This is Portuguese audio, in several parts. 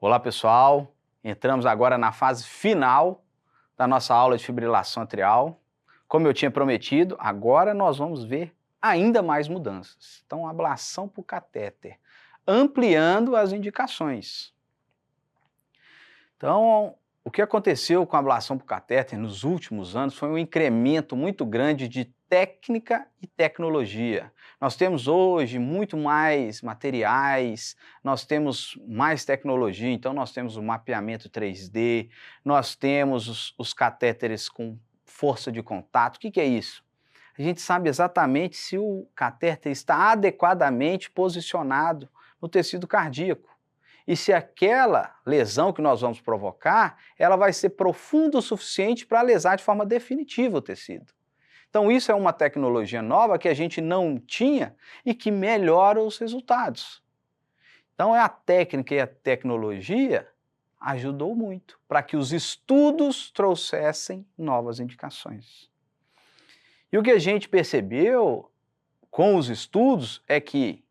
Olá pessoal, entramos agora na fase final da nossa aula de fibrilação atrial. Como eu tinha prometido, agora nós vamos ver ainda mais mudanças. Então, ablação por catéter, ampliando as indicações. Então, o que aconteceu com a ablação por catéter nos últimos anos foi um incremento muito grande de técnica e tecnologia. Nós temos hoje muito mais materiais, nós temos mais tecnologia, então nós temos o mapeamento 3D, nós temos os catéteres com força de contato. O que é isso? A gente sabe exatamente se o catéter está adequadamente posicionado no tecido cardíaco. E se aquela lesão que nós vamos provocar, ela vai ser profunda o suficiente para lesar de forma definitiva o tecido. Então isso é uma tecnologia nova que a gente não tinha e que melhora os resultados. Então a técnica e a tecnologia ajudou muito para que os estudos trouxessem novas indicações. E o que a gente percebeu com os estudos é que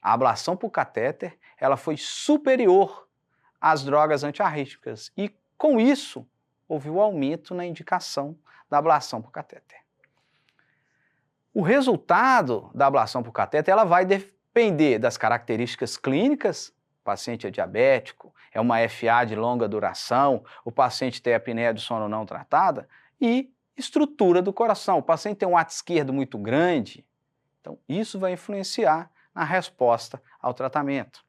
a ablação por catéter ela foi superior às drogas antiarrítmicas e, com isso, houve um aumento na indicação da ablação por catéter. O resultado da ablação por catéter ela vai depender das características clínicas. O paciente é diabético, é uma FA de longa duração, o paciente tem apneia do sono não tratada e estrutura do coração. O paciente tem um ato esquerdo muito grande, então isso vai influenciar na resposta ao tratamento.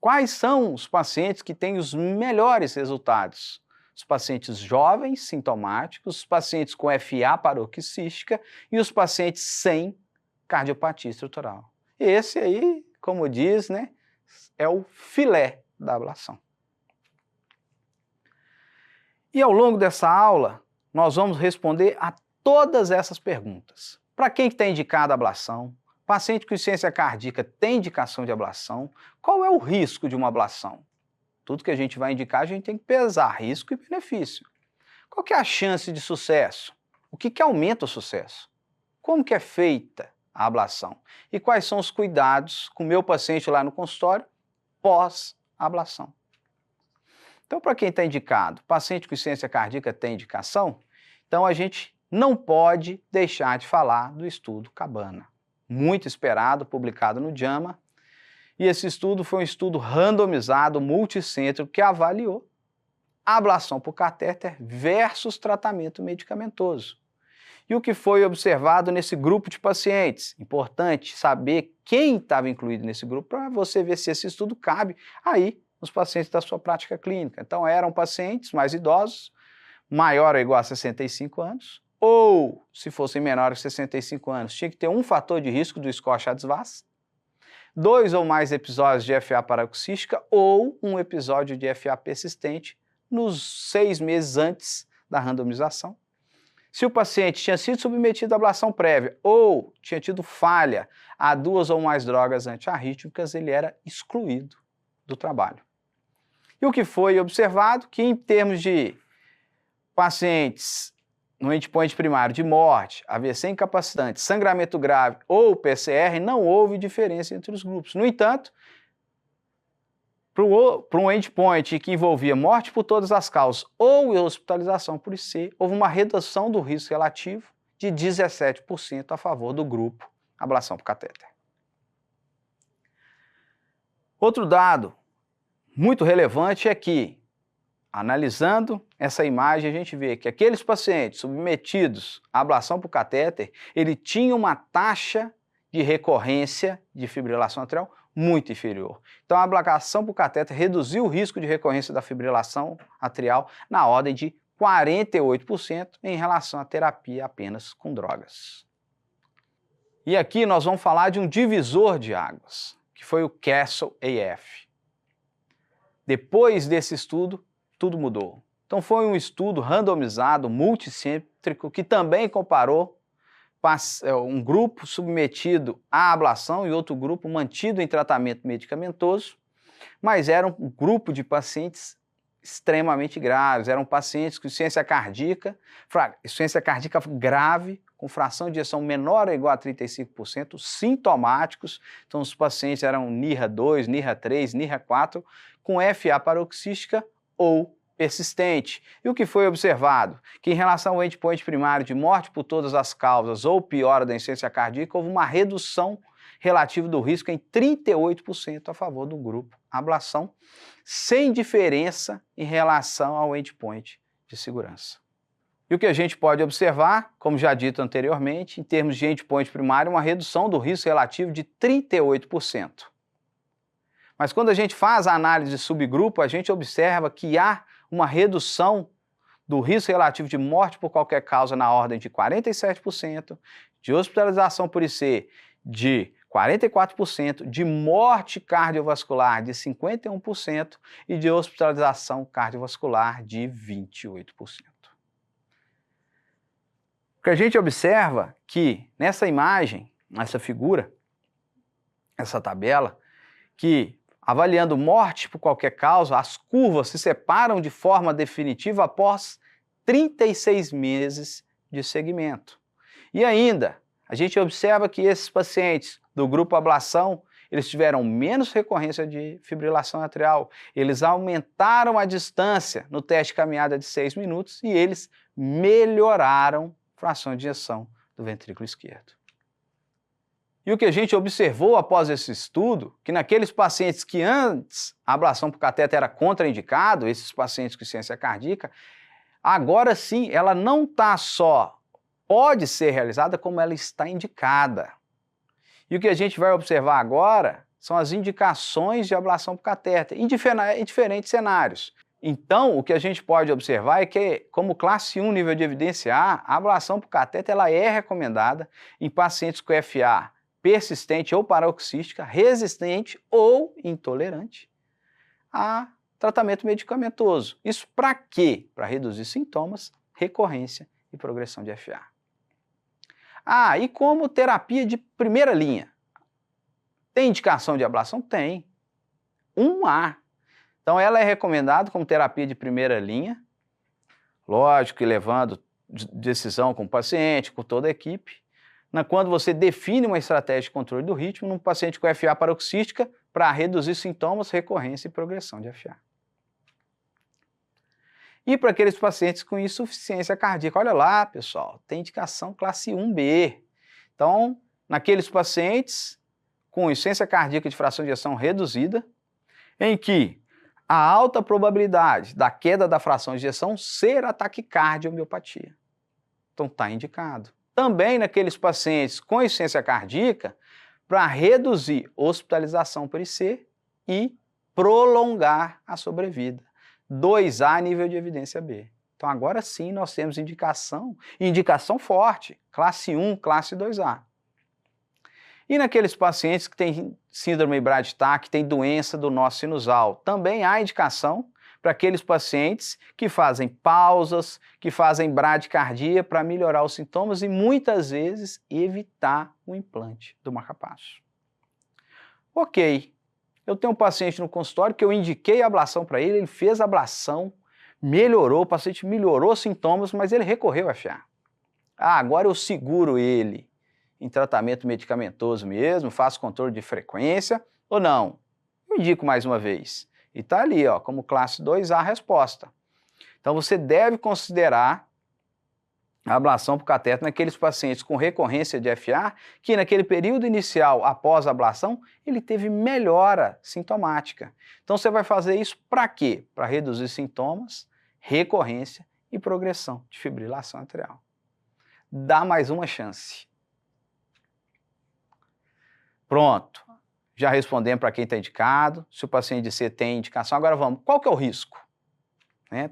Quais são os pacientes que têm os melhores resultados? Os pacientes jovens, sintomáticos, os pacientes com FA paroxística e os pacientes sem cardiopatia estrutural. Esse aí, como diz, né, é o filé da ablação. E ao longo dessa aula, nós vamos responder a todas essas perguntas. Para quem está indicada a ablação? Paciente com insuficiência cardíaca tem indicação de ablação? Qual é o risco de uma ablação? Tudo que a gente vai indicar, a gente tem que pesar risco e benefício. Qual que é a chance de sucesso? O que aumenta o sucesso? Como que é feita a ablação? E quais são os cuidados com o meu paciente lá no consultório pós-ablação? Então, para quem está indicado, paciente com insuficiência cardíaca tem indicação? Então, a gente não pode deixar de falar do estudo Cabana. Muito esperado, publicado no JAMA. E esse estudo foi um estudo randomizado, multicêntrico, que avaliou a ablação por catéter versus tratamento medicamentoso. E o que foi observado nesse grupo de pacientes? Importante saber quem estava incluído nesse grupo para você ver se esse estudo cabe aí nos pacientes da sua prática clínica. Então eram pacientes mais idosos, maior ou igual a 65 anos, ou se fossem menores que 65 anos, tinha que ter um fator de risco do score Chades-Vaz, 2 ou mais episódios de FA paroxística ou um episódio de FA persistente nos 6 meses antes da randomização. Se o paciente tinha sido submetido à ablação prévia ou tinha tido falha a 2 ou mais drogas antiarrítmicas, ele era excluído do trabalho. E o que foi observado? Que em termos de pacientes no endpoint primário de morte, AVC incapacitante, sangramento grave ou PCR, não houve diferença entre os grupos. No entanto, para um endpoint que envolvia morte por todas as causas ou hospitalização por IC, houve uma redução do risco relativo de 17% a favor do grupo ablação por catéter. Outro dado muito relevante é que, analisando essa imagem, a gente vê que aqueles pacientes submetidos à ablação por catéter, ele tinha uma taxa de recorrência de fibrilação atrial muito inferior. Então a ablação por catéter reduziu o risco de recorrência da fibrilação atrial na ordem de 48% em relação à terapia apenas com drogas. E aqui nós vamos falar de um divisor de águas, que foi o CASTLE-AF. Depois desse estudo, tudo mudou. Então foi um estudo randomizado, multicêntrico, que também comparou um grupo submetido à ablação e outro grupo mantido em tratamento medicamentoso, mas era um grupo de pacientes extremamente graves, eram pacientes com insuficiência cardíaca grave, com fração de ejeção menor ou igual a 35%, sintomáticos, então os pacientes eram NIRA 2, NIRA 3, NIRA 4, com FA paroxística ou persistente. E o que foi observado? Que em relação ao endpoint primário de morte por todas as causas ou piora da insuficiência cardíaca, houve uma redução relativa do risco em 38% a favor do grupo ablação, sem diferença em relação ao endpoint de segurança. E o que a gente pode observar, como já dito anteriormente, em termos de endpoint primário, uma redução do risco relativo de 38%. Mas quando a gente faz a análise de subgrupo, a gente observa que há uma redução do risco relativo de morte por qualquer causa na ordem de 47%, de hospitalização por IC de 44%, de morte cardiovascular de 51% e de hospitalização cardiovascular de 28%. O que a gente observa que nessa imagem, nessa figura, essa tabela, que avaliando morte por qualquer causa, as curvas se separam de forma definitiva após 36 meses de segmento. E ainda, a gente observa que esses pacientes do grupo ablação, eles tiveram menos recorrência de fibrilação atrial, eles aumentaram a distância no teste de caminhada de 6 minutos e eles melhoraram a fração de ejeção do ventrículo esquerdo. E o que a gente observou após esse estudo, que naqueles pacientes que antes a ablação por cateter era contraindicado, esses pacientes com insuficiência cardíaca, agora sim ela não está só pode ser realizada, como ela está indicada. E o que a gente vai observar agora são as indicações de ablação por catéter em diferentes cenários. Então, o que a gente pode observar é que, como classe 1 nível de evidência A, a ablação por catéter ela é recomendada em pacientes com FA persistente ou paroxística, resistente ou intolerante a tratamento medicamentoso. Isso para quê? Para reduzir sintomas, recorrência e progressão de FA. E como terapia de primeira linha? Tem indicação de ablação? Tem. 1A. Então ela é recomendada como terapia de primeira linha, lógico que levando decisão com o paciente, com toda a equipe, quando você define uma estratégia de controle do ritmo num paciente com FA paroxística para reduzir sintomas, recorrência e progressão de FA. E para aqueles pacientes com insuficiência cardíaca, olha lá, pessoal, tem indicação classe 1B. Então, naqueles pacientes com insuficiência cardíaca de fração de ejeção reduzida, em que a alta probabilidade da queda da fração de ejeção ser a taquicardia ou miopatia. Então, está indicado. Também naqueles pacientes com insuficiência cardíaca, para reduzir hospitalização por IC e prolongar a sobrevida. 2A nível de evidência B. Então agora sim nós temos indicação forte, classe 1, classe 2A. E naqueles pacientes que têm síndrome Brad-Tach, que têm doença do nó sinusal, também há indicação para aqueles pacientes que fazem pausas, que fazem bradicardia para melhorar os sintomas e muitas vezes evitar o implante do marca-passo. Ok. Eu tenho um paciente no consultório que eu indiquei a ablação para ele, ele fez a ablação, melhorou, o paciente melhorou os sintomas, mas ele recorreu ao FA. Agora eu seguro ele em tratamento medicamentoso mesmo, faço controle de frequência ou não? Eu indico mais uma vez. E está ali, ó, como classe 2A a resposta. Então você deve considerar a ablação por catéter naqueles pacientes com recorrência de FA, que naquele período inicial, após a ablação, ele teve melhora sintomática. Então você vai fazer isso para quê? Para reduzir sintomas, recorrência e progressão de fibrilação atrial. Dá mais uma chance. Pronto. Já respondemos para quem está indicado, se o paciente de C tem indicação. Agora vamos, qual que é o risco?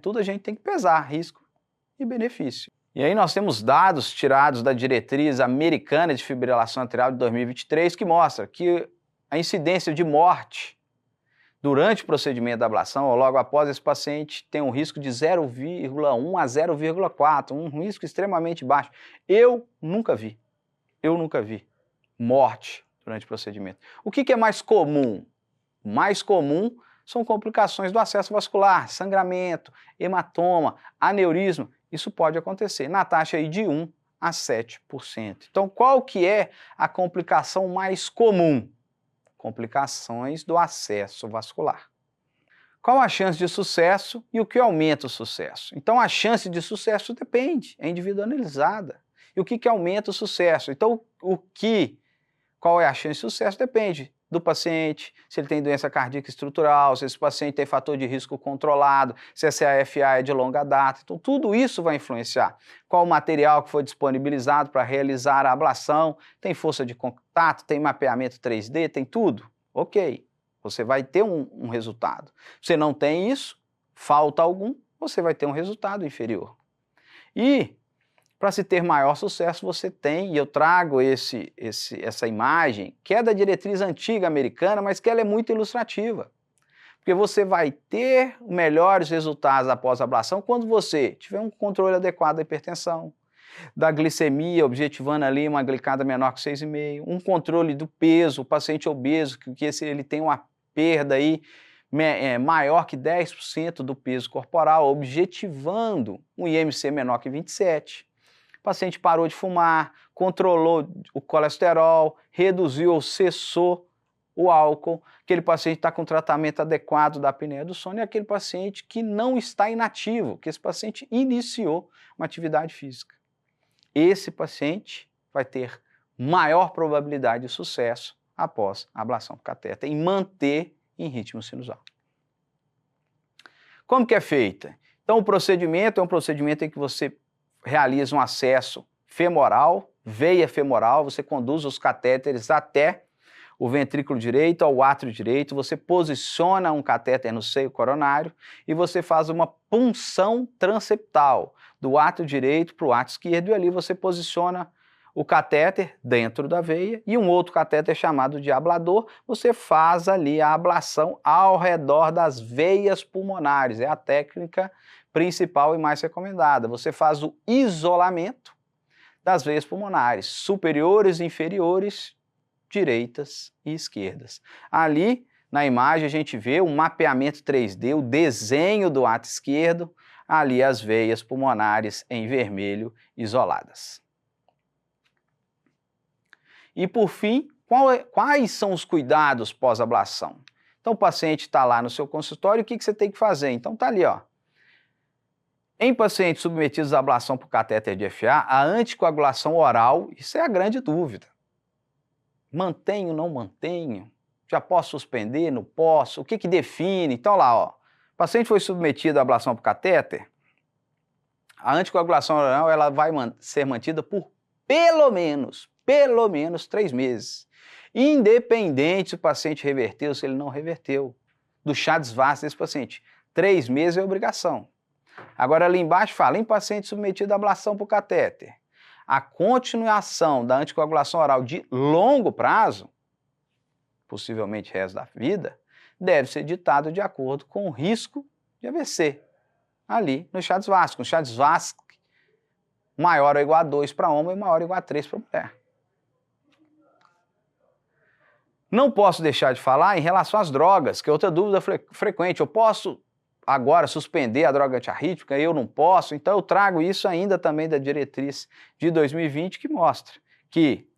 Tudo a gente tem que pesar, risco e benefício. E aí nós temos dados tirados da diretriz americana de fibrilação atrial de 2023 que mostra que a incidência de morte durante o procedimento da ablação ou logo após esse paciente tem um risco de 0,1 a 0,4, um risco extremamente baixo. Eu nunca vi morte durante o procedimento. O que é mais comum? O mais comum são complicações do acesso vascular, sangramento, hematoma, aneurisma. Isso pode acontecer na taxa aí de 1 a 7%. Então, qual que é a complicação mais comum? Complicações do acesso vascular. Qual a chance de sucesso e o que aumenta o sucesso? Então, a chance de sucesso depende, é individualizada. E o que aumenta o sucesso? Então, qual é a chance de sucesso? Depende do paciente, se ele tem doença cardíaca estrutural, se esse paciente tem fator de risco controlado, se essa CAFA é de longa data. Então, tudo isso vai influenciar. Qual o material que foi disponibilizado para realizar a ablação, tem força de contato, tem mapeamento 3D, tem tudo? Ok, você vai ter um resultado. Se você não tem isso, falta algum, você vai ter um resultado inferior. E para se ter maior sucesso, você tem, e eu trago essa imagem, que é da diretriz antiga americana, mas que ela é muito ilustrativa. Porque você vai ter melhores resultados após a ablação quando você tiver um controle adequado da hipertensão, da glicemia, objetivando ali uma glicada menor que 6,5, um controle do peso, o paciente obeso, que ele tem uma perda aí maior que 10% do peso corporal, objetivando um IMC menor que 27. O paciente parou de fumar, controlou o colesterol, reduziu ou cessou o álcool, aquele paciente está com tratamento adequado da apneia do sono, e aquele paciente que não está inativo, que esse paciente iniciou uma atividade física. Esse paciente vai ter maior probabilidade de sucesso após a ablação por catéter e manter em ritmo sinusal. Como que é feita? Então o procedimento é um procedimento em que você realiza um acesso femoral, veia femoral, você conduz os catéteres até o ventrículo direito, ao átrio direito, você posiciona um catéter no seio coronário e você faz uma punção transeptal do átrio direito para o átrio esquerdo e ali você posiciona o catéter dentro da veia e um outro catéter chamado de ablador, você faz ali a ablação ao redor das veias pulmonares, é a técnica principal e mais recomendada. Você faz o isolamento das veias pulmonares, superiores e inferiores, direitas e esquerdas. Ali, na imagem, a gente vê um mapeamento 3D, o desenho do átrio esquerdo, ali as veias pulmonares em vermelho isoladas. E por fim, quais são os cuidados pós-ablação? Então o paciente está lá no seu consultório, o que você tem que fazer? Então está ali, ó. Em pacientes submetidos à ablação por catéter de FA, a anticoagulação oral, isso é a grande dúvida. Mantenho, não mantenho? Já posso suspender, não posso? O que define? Então lá, ó. O paciente foi submetido à ablação por catéter, a anticoagulação oral ela vai ser mantida por pelo menos 3 meses. Independente se o paciente reverteu, se ele não reverteu. Do Chades-Vass desse paciente. 3 meses é obrigação. Agora ali embaixo fala, em paciente submetido à ablação por catéter, a continuação da anticoagulação oral de longo prazo, possivelmente resto da vida, deve ser ditado de acordo com o risco de AVC, ali no Chades-Vass. Com o Chades-Vass maior ou igual a 2 para homem e maior ou igual a 3 para mulher. Não posso deixar de falar em relação às drogas, que é outra dúvida frequente. Eu posso agora suspender a droga antiarrítmica? Eu não posso. Então eu trago isso ainda também da diretriz de 2020 que mostra que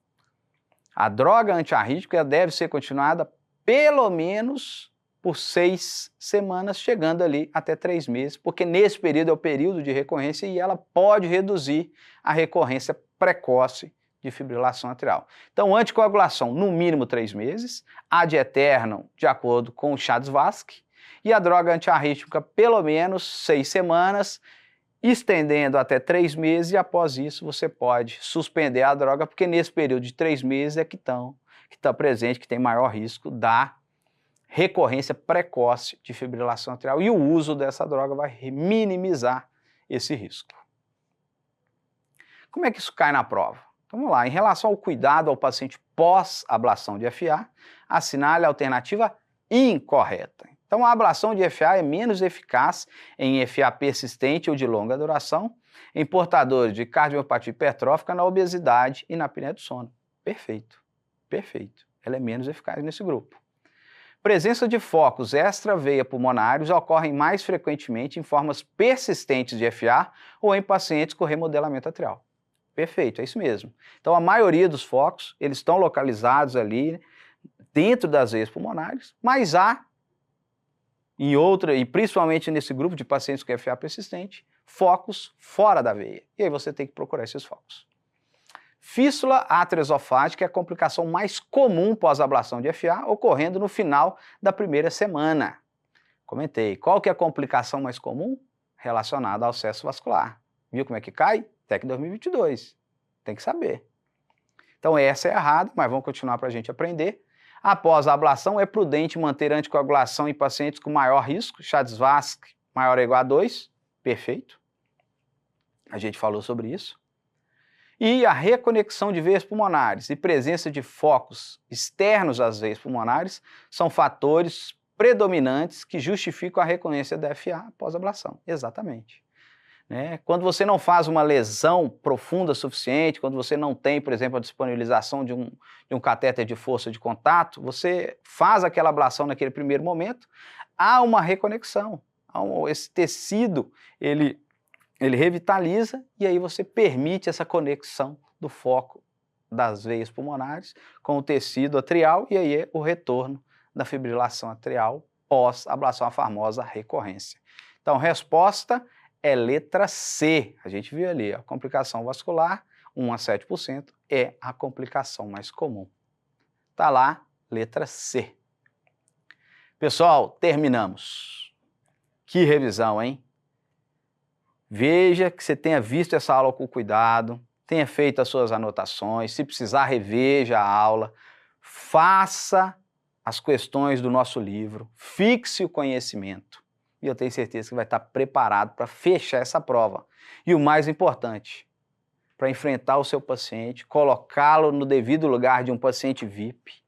a droga antiarrítmica deve ser continuada pelo menos por 6 semanas, chegando ali até 3 meses, porque nesse período é o período de recorrência e ela pode reduzir a recorrência precoce de fibrilação atrial. Então, anticoagulação no mínimo 3 meses, ad eternum de acordo com o Chades-Vass, e a droga antiarrítmica pelo menos 6 semanas, estendendo até 3 meses, e após isso você pode suspender a droga, porque nesse período de 3 meses é que está presente, que tem maior risco da recorrência precoce de fibrilação atrial, e o uso dessa droga vai minimizar esse risco. Como é que isso cai na prova? Então, vamos lá, em relação ao cuidado ao paciente pós-ablação de FA, assinale a alternativa incorreta. Então, a ablação de FA é menos eficaz em FA persistente ou de longa duração, em portadores de cardiomiopatia hipertrófica, na obesidade e na apneia do sono. Perfeito, perfeito. Ela é menos eficaz nesse grupo. Presença de focos extra-veia pulmonares ocorrem mais frequentemente em formas persistentes de FA ou em pacientes com remodelamento atrial. Perfeito, é isso mesmo. Então, a maioria dos focos, eles estão localizados ali dentro das veias pulmonares, mas há, e principalmente nesse grupo de pacientes com FA persistente, focos fora da veia. E aí você tem que procurar esses focos. Fístula atrioesofágica é a complicação mais comum pós-ablação de FA, ocorrendo no final da primeira semana. Comentei. Qual que é a complicação mais comum? Relacionada ao acesso vascular. Viu como é que cai? TEC 2022. Tem que saber. Então essa é errada, mas vamos continuar para a gente aprender. Após a ablação, é prudente manter anticoagulação em pacientes com maior risco, Chades-Vasque maior ou igual a 2. Perfeito. A gente falou sobre isso. E a reconexão de veias pulmonares e presença de focos externos às veias pulmonares são fatores predominantes que justificam a recorrência da FA após ablação. Exatamente. Quando você não faz uma lesão profunda suficiente, quando você não tem, por exemplo, a disponibilização de um catéter de força de contato, você faz aquela ablação naquele primeiro momento, há uma reconexão, esse tecido, ele revitaliza e aí você permite essa conexão do foco das veias pulmonares com o tecido atrial e aí é o retorno da fibrilação atrial pós-ablação, a famosa recorrência. Então, resposta é letra C. A gente viu ali, a complicação vascular, 1 a 7%, é a complicação mais comum. Tá lá, letra C. Pessoal, terminamos. Que revisão, hein? Veja que você tenha visto essa aula com cuidado, tenha feito as suas anotações, se precisar reveja a aula, faça as questões do nosso livro, fixe o conhecimento e eu tenho certeza que vai estar preparado para fechar essa prova. E o mais importante, para enfrentar o seu paciente, colocá-lo no devido lugar de um paciente VIP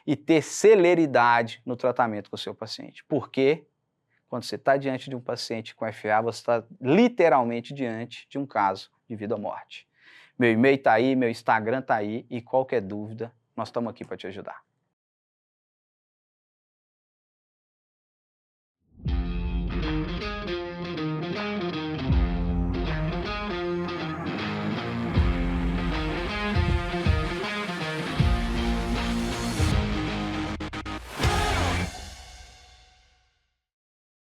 e ter celeridade no tratamento com o seu paciente. Por quê? Quando você está diante de um paciente com FA, você está literalmente diante de um caso de vida ou morte. Meu e-mail está aí, meu Instagram está aí e qualquer dúvida, nós estamos aqui para te ajudar.